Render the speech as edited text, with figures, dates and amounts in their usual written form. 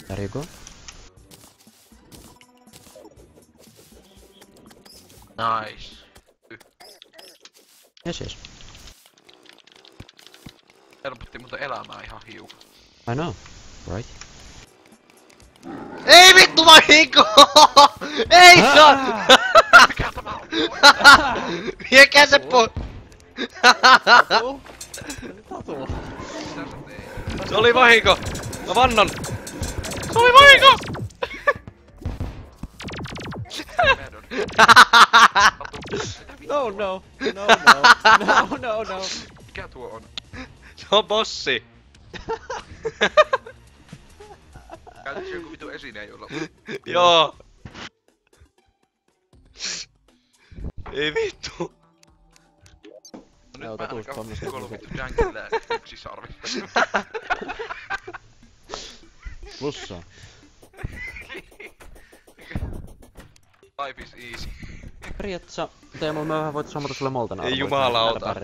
There you go. Nice. Yes. Helpotti muuten elämää ihan hiukan. I know, right? Ei vittu vahinko! Ei saa! Mikä tämä on? Viekää se pois! Tatu. Se oli vahinko! Mä vannon! Se oli vahinko! No. Mikä tuo on? Se on bossi! Käytätkö joku vitu esineen jolla? Joo! Ei vittu! No nyt mä ainakaan kolme vittu jänkillä yksi sarvi. Plussaa. Life is easy. Periaatteessa Teemu, mä vähän voit sammata sulle moltana. Ei jumalauta.